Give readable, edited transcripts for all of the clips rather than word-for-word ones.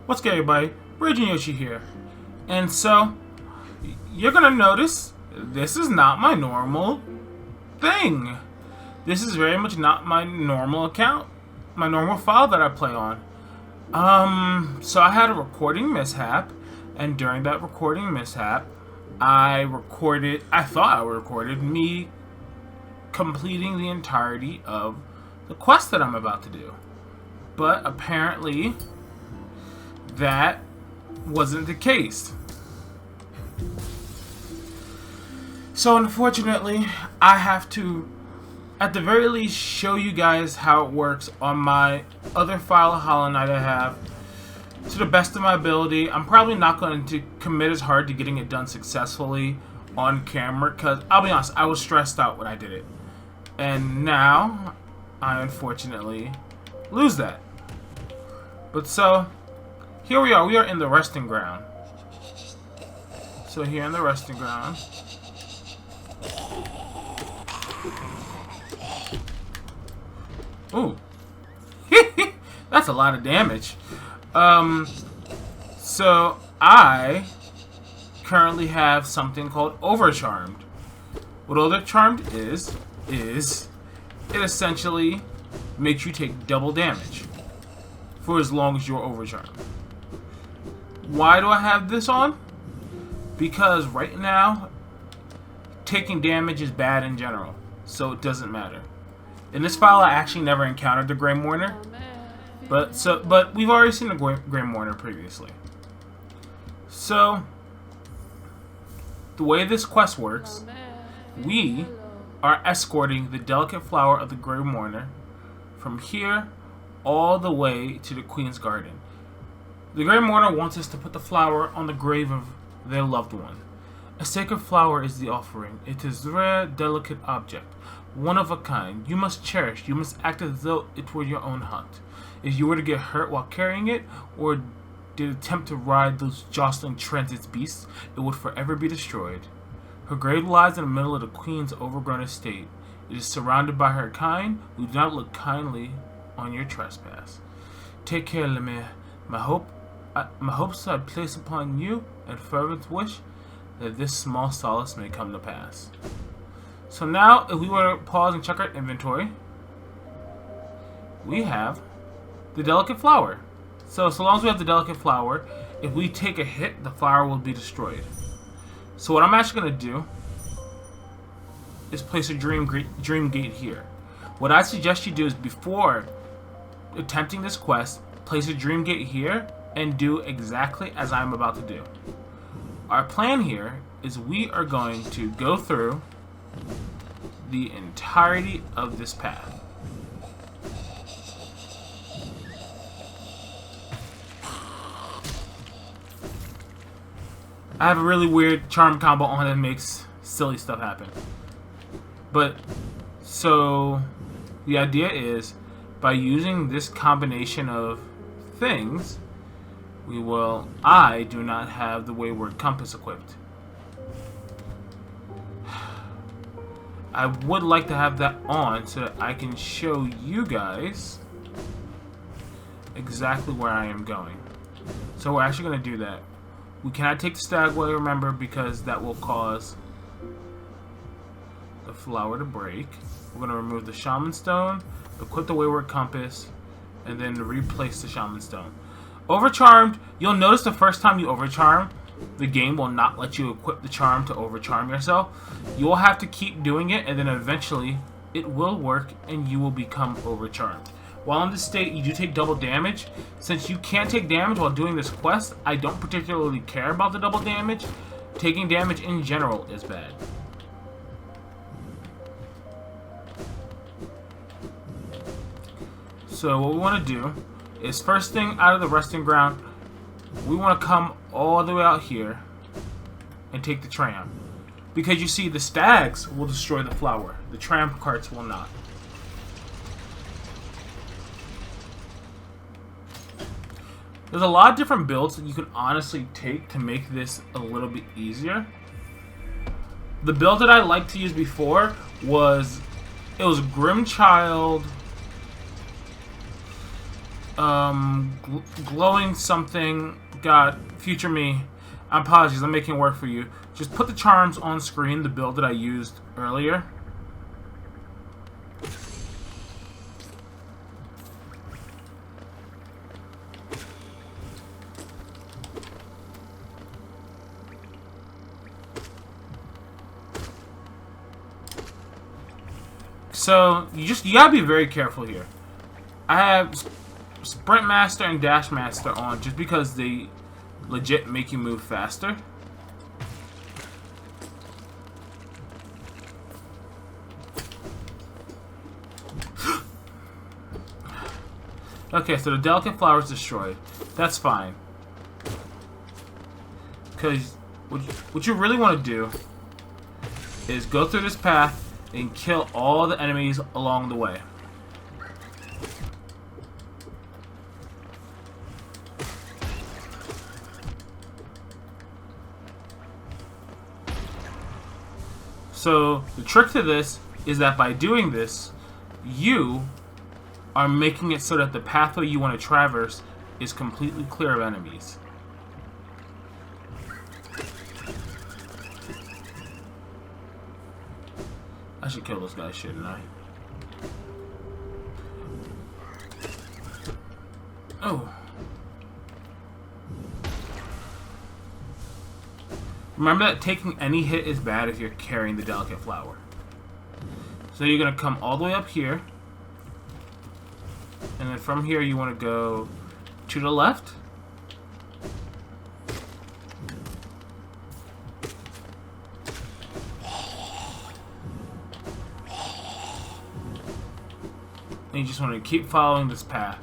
What's good, everybody? RagingYoshi here. And so, you're gonna notice this is not my normal thing. This is very much not my normal account, my normal file that I play on. So I had a recording mishap, and during that recording mishap, I thought I recorded me completing the entirety of the quest that I'm about to do. But apparently, that wasn't the case. So unfortunately, I have to, at the very least, show you guys how it works on my other file of Hollow Knight I have to the best of my ability. I'm probably not going to commit as hard to getting it done successfully on camera because, I'll be honest, I was stressed out when I did it. And now, I unfortunately lose that. But so, here we are in the resting ground. So here in the resting ground. Ooh. That's a lot of damage. So I currently have something called Overcharmed. What Overcharmed is it essentially makes you take double damage for as long as you're overcharmed. Why do I have this on? Because right now, taking damage is bad in general, so it doesn't matter. In this file, I actually never encountered the Grey Mourner, but we've already seen the Grey Mourner previously. So, the way this quest works, we are escorting the delicate flower of the Grey Mourner from here all the way to the Queen's Garden. The Grey Mourner wants us to put the flower on the grave of their loved one. A sacred flower is the offering. It is a rare, delicate object, one of a kind. You must cherish. You must act as though it were your own hunt. If you were to get hurt while carrying it, or did attempt to ride those jostling transit beasts, it would forever be destroyed. Her grave lies in the middle of the Queen's overgrown estate. It is surrounded by her kind, who do not look kindly on your trespass. Take care, Lemire. My hopes I place upon you, and fervent wish that this small solace may come to pass. So now, if we were to pause and check our inventory, we have the delicate flower. So long as we have the delicate flower, if we take a hit, the flower will be destroyed. So what I'm actually going to do is place a dream gate here. What I suggest you do is, before attempting this quest, place a dream gate here and do exactly as I'm about to do. Our plan here is we are going to go through the entirety of this path. I have a really weird charm combo on that makes silly stuff happen. But, so, the idea is, by using this combination of things, I do not have the Wayward Compass equipped. I would like to have that on so that I can show you guys exactly where I am going. So we're actually going to do that. We cannot take the Stagway, remember, because that will cause the flower to break. We're going to remove the Shaman Stone, equip the Wayward Compass, and then replace the Shaman Stone. Overcharmed, you'll notice the first time you overcharm, the game will not let you equip the charm to overcharm yourself. You will have to keep doing it, and then eventually it will work and you will become overcharmed. While in this state, you do take double damage. Since you can't take damage while doing this quest, I don't particularly care about the double damage. Taking damage in general is bad. So what we want to do is, first thing out of the resting ground, we want to come all the way out here and take the tram. Because you see, the stags will destroy the flower. The tram carts will not. There's a lot of different builds that you can honestly take to make this a little bit easier. The build that I liked to use before was, it was Grimchild, Glowing something got future me. Apologies, I'm making work for you. Just put the charms on screen, the build that I used earlier. So you gotta be very careful here. I have Sprint Master and Dash Master on just because they legit make you move faster. Okay, so the delicate flower is destroyed. That's fine. Because what you really want to do is go through this path and kill all the enemies along the way. So the trick to this is that by doing this, you are making it so that the pathway you want to traverse is completely clear of enemies. I should kill this guy, shouldn't I? Oh. Remember that taking any hit is bad if you're carrying the delicate flower. So you're going to come all the way up here. And then from here you want to go to the left. And you just want to keep following this path.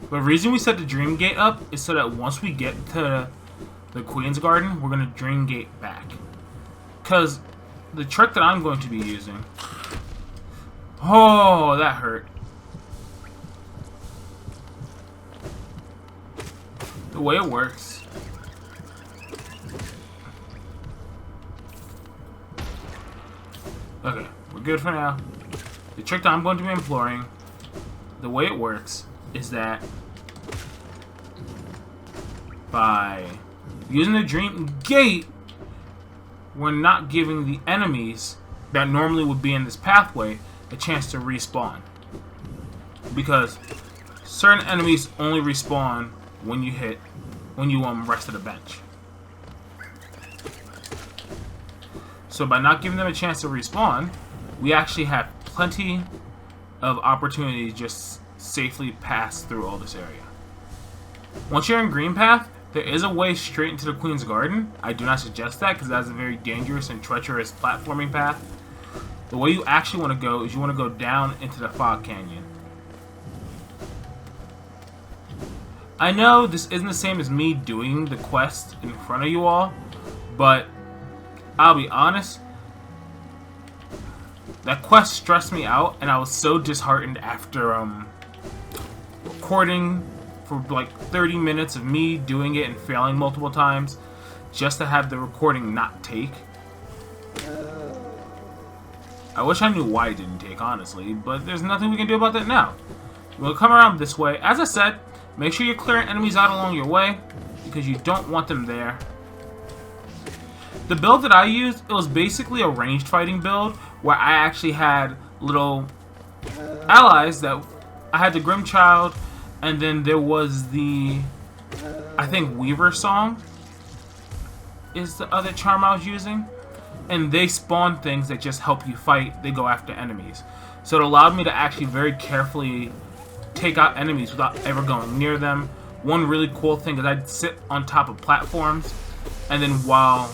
The reason we set the Dream Gate up is so that once we get to the Queen's Garden, we're going to Dream Gate back. Because the trick that I'm going to be using... Oh, that hurt. The way it works... Okay, we're good for now. The trick that I'm going to be employing, the way it works, is that by using the Dream Gate, we're not giving the enemies that normally would be in this pathway a chance to respawn. Because certain enemies only respawn when you rest at a bench. So by not giving them a chance to respawn, we actually have plenty of opportunity to just safely pass through all this area. Once you're in Green Path, there is a way straight into the Queen's Garden. I do not suggest that because that's a very dangerous and treacherous platforming path. The way you actually want to go is you want to go down into the Fog Canyon. I know this isn't the same as me doing the quest in front of you all, but I'll be honest, that quest stressed me out, and I was so disheartened after recording for like 30 minutes of me doing it and failing multiple times just to have the recording not take. I wish I knew why it didn't take, honestly, but there's nothing we can do about that now. We'll come around this way. As I said, make sure you're clearing enemies out along your way because you don't want them there. The build that I used, it was basically a ranged fighting build where I actually had little allies that I had the Grimchild, and then there was the, I think, Weaver Song is the other charm I was using. And they spawn things that just help you fight. They go after enemies. So it allowed me to actually very carefully take out enemies without ever going near them. One really cool thing is I'd sit on top of platforms, and then while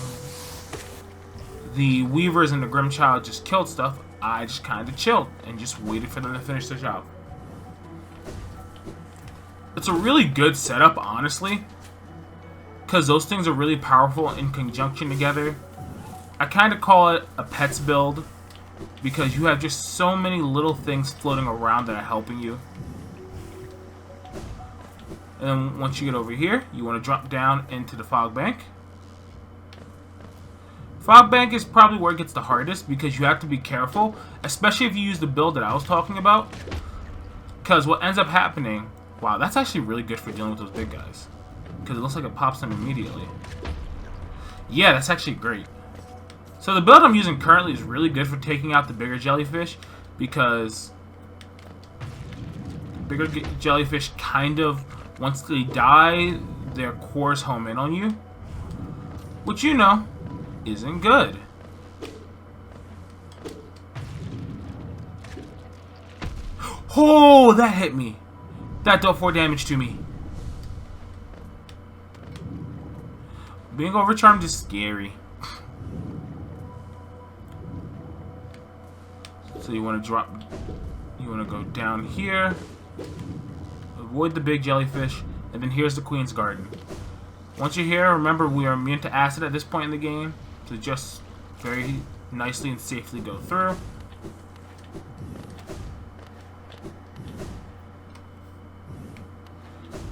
the Weavers and the Grimchild just killed stuff, I just kind of chilled and just waited for them to finish their job. It's a really good setup, honestly, because those things are really powerful in conjunction together. I kind of call it a pets build because you have just so many little things floating around that are helping you. And then once you get over here, you want to drop down into the Fog Bank. Fog Bank is probably where it gets the hardest because you have to be careful, especially if you use the build that I was talking about. Because what ends up happening Wow, that's actually really good for dealing with those big guys. Because it looks like it pops them immediately. Yeah, that's actually great. So the build I'm using currently is really good for taking out the bigger jellyfish. Because bigger jellyfish kind of, once they die, their cores home in on you. Which, you know, isn't good. Oh, that hit me. That dealt 4 damage to me. Being overcharmed is scary. So you want to drop... You want to go down here. Avoid the big jellyfish. And then here's the Queen's Garden. Once you're here, remember we are immune to acid at this point in the game. So just very nicely and safely go through.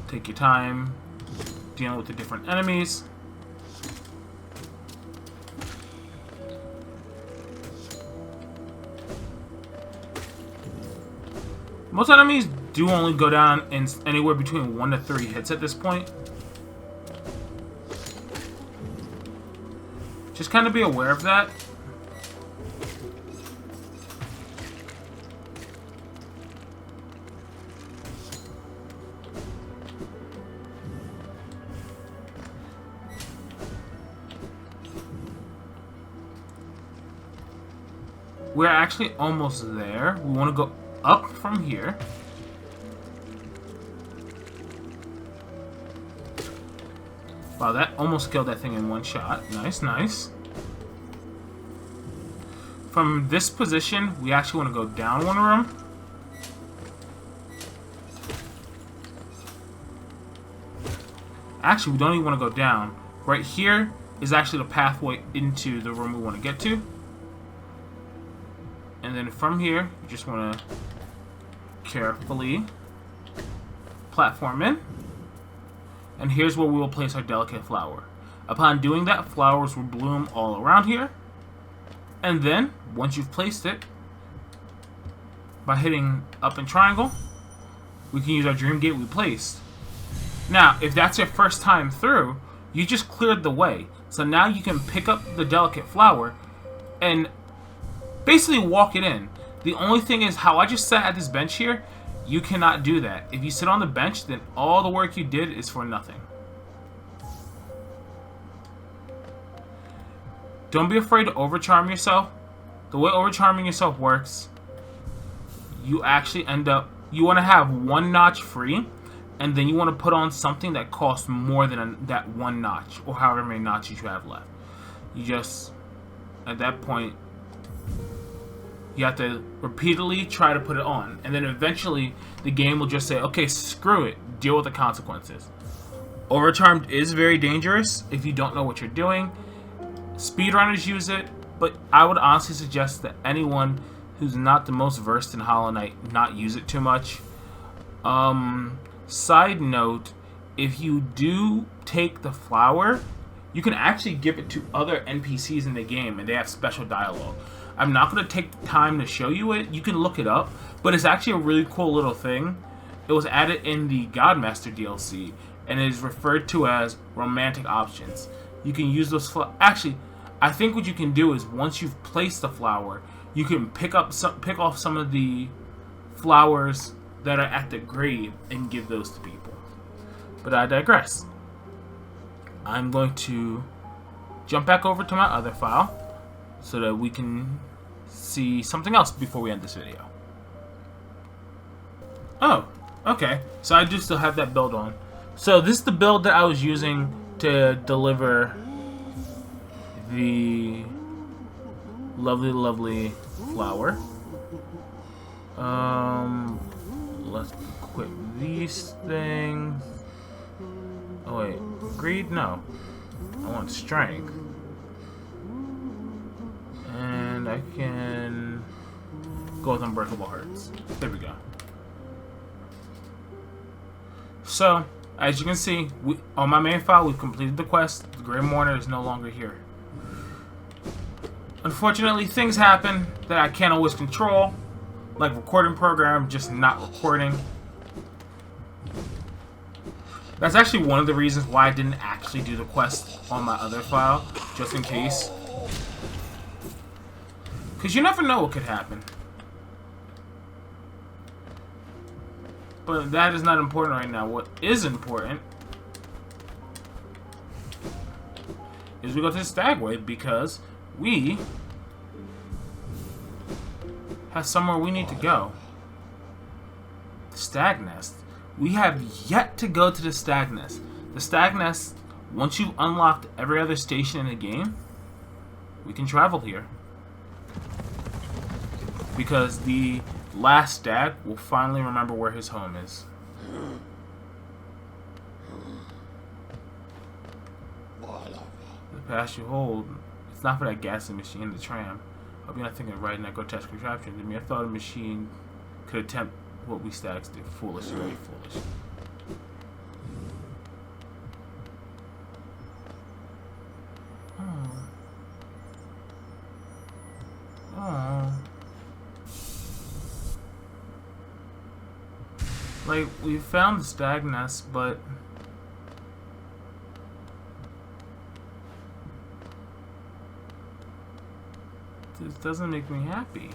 Take your time dealing with the different enemies. Most enemies do only go down in anywhere between 1 to 3 hits at this point. Just kind of be aware of that. We're actually almost there. We want to go up from here. Wow, that almost killed that thing in one shot. Nice, nice. From this position, we actually want to go down one room. Actually, we don't even want to go down. Right here is actually the pathway into the room we want to get to. And then from here, you just want to carefully platform in. And here's where we will place our delicate flower. Upon doing that, flowers will bloom all around here. And then, once you've placed it, by hitting up in triangle, we can use our dream gate we placed. Now, if that's your first time through, you just cleared the way. So now you can pick up the delicate flower and basically walk it in. The only thing is, how I just sat at this bench here, you cannot do that. If you sit on the bench, then all the work you did is for nothing. Don't be afraid to overcharm yourself. The way overcharming yourself works, you actually end up, you want to have 1 notch free, and then you want to put on something that costs more than that 1 notch, or however many notches you have left. You just, at that point, you have to repeatedly try to put it on. And then eventually, the game will just say, okay, screw it. Deal with the consequences. Overcharmed is very dangerous if you don't know what you're doing. Speedrunners use it, but I would honestly suggest that anyone who's not the most versed in Hollow Knight not use it too much. Side note, if you do take the flower, you can actually give it to other NPCs in the game, and they have special dialogue. I'm not going to take the time to show you it. You can look it up, but it's actually a really cool little thing. It was added in the Godmaster DLC, and it is referred to as romantic options. You can use those actually, I think what you can do is once you've placed the flower, you can pick off some of the flowers that are at the grave and give those to people. But I digress. I'm going to jump back over to my other file so that we can see something else before we end this video. Oh, okay. So I do still have that build on. So this is the build that I was using to deliver the lovely, lovely flower. Let's equip these things. Oh wait, greed? No. I want strength. And I can go with Unbreakable Hearts. There we go. So, as you can see, on my main file, we've completed the quest. The Grey Mourner is no longer here. Unfortunately, things happen that I can't always control, like recording program just not recording. That's actually one of the reasons why I didn't actually do the quest on my other file, just in case. Because you never know what could happen. But that is not important right now. What is important is we go to the Stagway because we have somewhere we need to go. The Stag Nest. We have yet to go to the Stag Nest. The Stag Nest, once you've unlocked every other station in the game, we can travel here. Because the last stag will finally remember where his home is. The pass you hold, it's not for that gasoline machine in the tram. Hope you're not thinking of riding that grotesque contraption to me. I thought a machine could attempt what we stags do. Foolish, very foolish. Oh. Oh. Like, we found the stag nest, but this doesn't make me happy.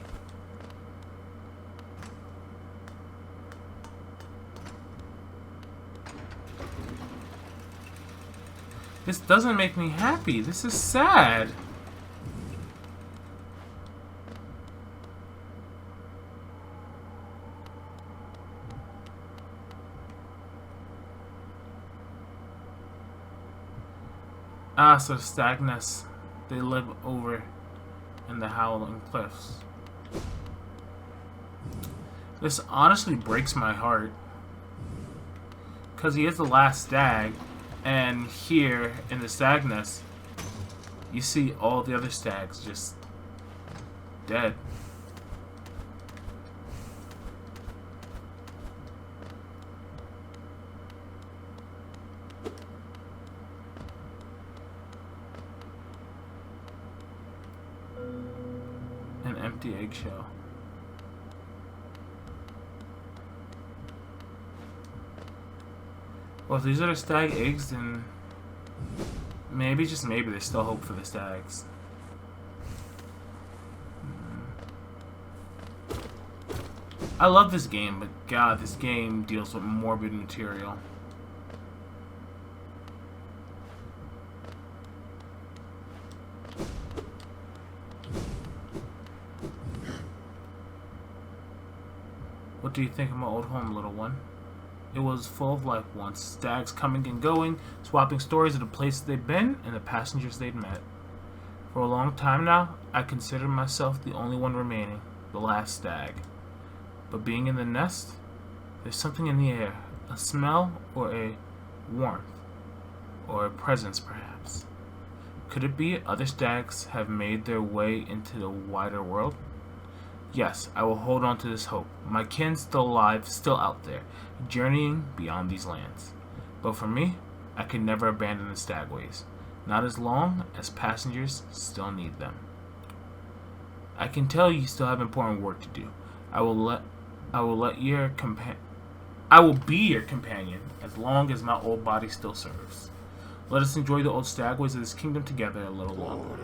This doesn't make me happy. This is sad. Ah, so the stag nests, they live over in the Howling Cliffs. This honestly breaks my heart. Because he is the last stag, and here in the stag nest, you see all the other stags just dead. An empty eggshell. Well, if these are the stag eggs, then maybe, just maybe, there's still hope for the stags. I love this game, but God, this game deals with morbid material. What do you think of my old home, little one? It was full of life once, stags coming and going, swapping stories of the places they'd been and the passengers they'd met. For a long time now, I considered myself the only one remaining, the last stag. But being in the nest, there's something in the air, a smell or a warmth, or a presence perhaps. Could it be other stags have made their way into the wider world? Yes, I will hold on to this hope. My kin still alive, still out there, journeying beyond these lands. But for me, I could never abandon the stagways, not as long as passengers still need them. I can tell you still have important work to do. I will be your companion as long as my old body still serves. Let us enjoy the old stagways of this kingdom together a little longer.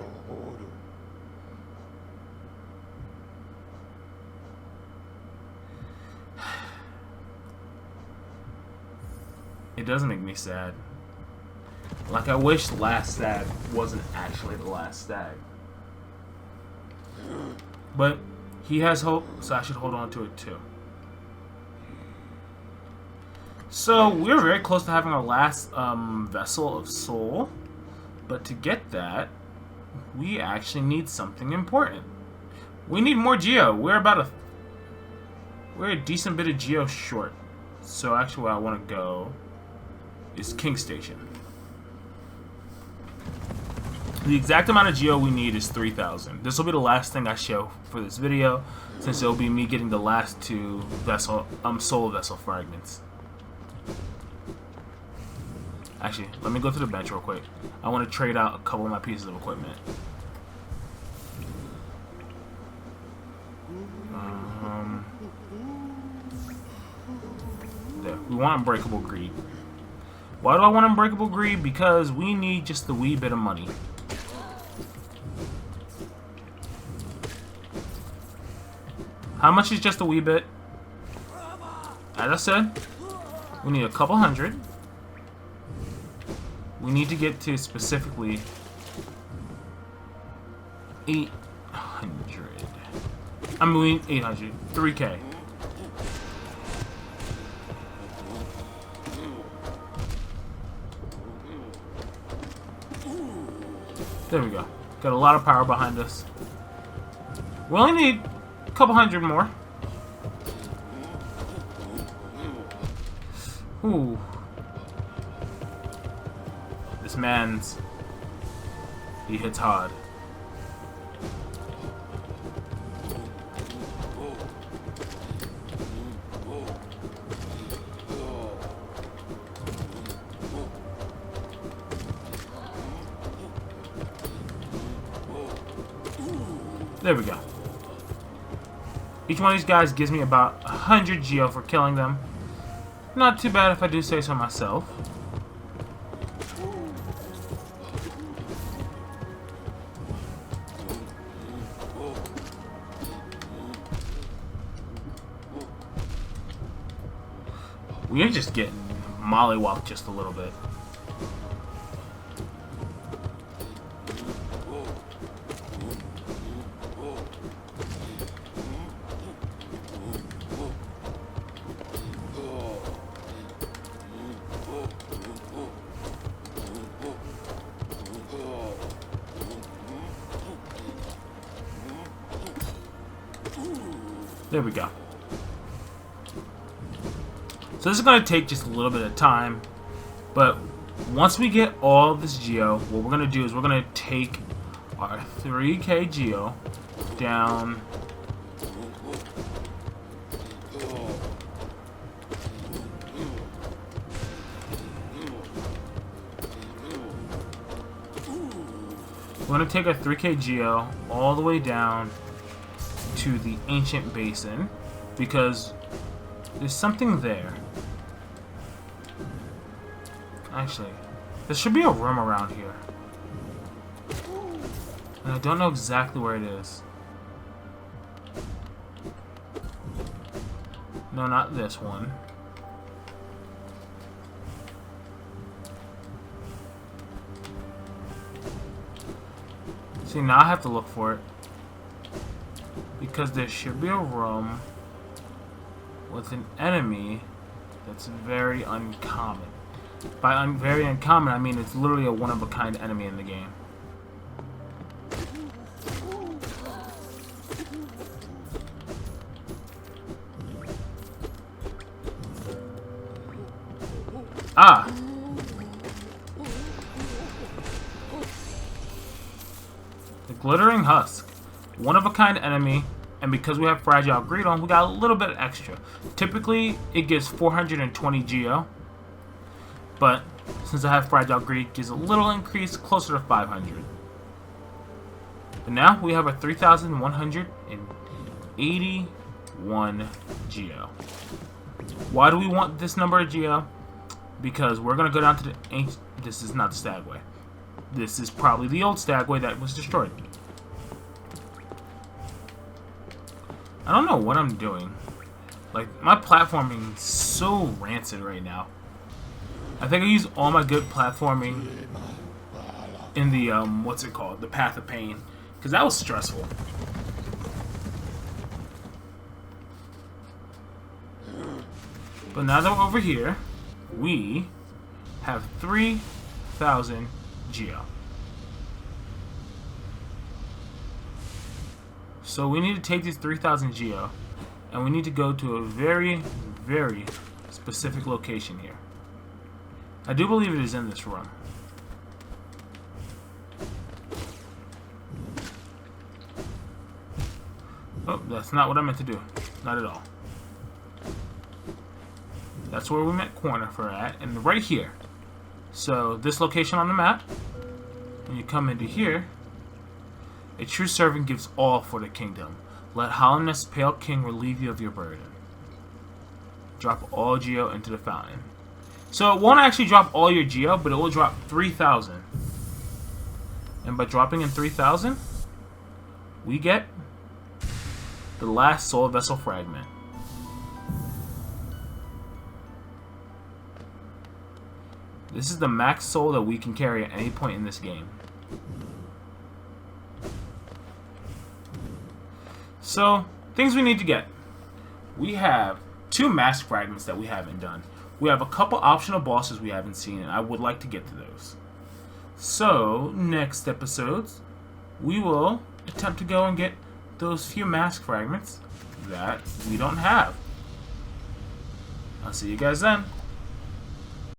It does make me sad. Like, I wish the last stag wasn't actually the last stag. But he has hope, so I should hold on to it too. So, we're very close to having our last vessel of soul. But to get that, we actually need something important. We need more geo. We're a decent bit of geo short. So actually where I want to go is King Station. The exact amount of geo we need is 3,000. This will be the last thing I show for this video, since it will be me getting the last two soul vessel fragments. Actually, let me go to the bench real quick. I want to trade out a couple of my pieces of equipment. There. We want Unbreakable Greed. Why do I want Unbreakable Greed? Because we need just the wee bit of money. How much is just a wee bit? As I said, we need a couple hundred. We need to get to specifically 800. I mean 800. 3K. There we go. Got a lot of power behind us. We only need a couple hundred more. Ooh. This man's... he hits hard. There we go. Each one of these guys gives me about 100 geo for killing them. Not too bad if I do say so myself. We are just getting mollywopped just a little bit. There we go. So this is going to take just a little bit of time, but once we get all this geo, what we're going to do is we're going to take our 3k geo down we're going to take our 3k geo all the way down to the ancient basin, because there's something there. Actually, there should be a room around here, and I don't know exactly where it is. No, not this one. See, now I have to look for it, because there should be a room with an enemy that's very uncommon. By very uncommon, I mean it's literally a one-of-a-kind enemy in the game. Ah! The Glittering Husk. One-of-a-kind enemy, and because we have Fragile Greed on, we got a little bit extra. Typically, it gives 420 geo, but since I have Fragile Greed, it gives a little increase, closer to 500. But now we have a 3,181 geo. Why do we want this number of geo? Because we're going to go down to the ancient... This is not the Stagway. This is probably the old Stagway that was destroyed. I don't know what I'm doing. Like, my platforming is so rancid right now. I think I used all my good platforming in the, what's it called? The Path of Pain. Because that was stressful. But now that we're over here, we have 3,000 geo. So we need to take this 3,000 geo, and we need to go to a very, very specific location here. I do believe it is in this room. Oh, that's not what I meant to do. Not at all. That's where we meant corner for at, and right here. So this location on the map, when you come into here, a true servant gives all for the kingdom. Let Hollowness, Pale King, relieve you of your burden. Drop all geo into the fountain. So it won't actually drop all your geo, but it will drop 3,000. And by dropping in 3,000, we get the last soul vessel fragment. This is the max soul that we can carry at any point in this game. So, things we need to get. We have 2 mask fragments that we haven't done. We have a couple optional bosses we haven't seen, and I would like to get to those. So, next episodes, we will attempt to go and get those few mask fragments that we don't have. I'll see you guys then.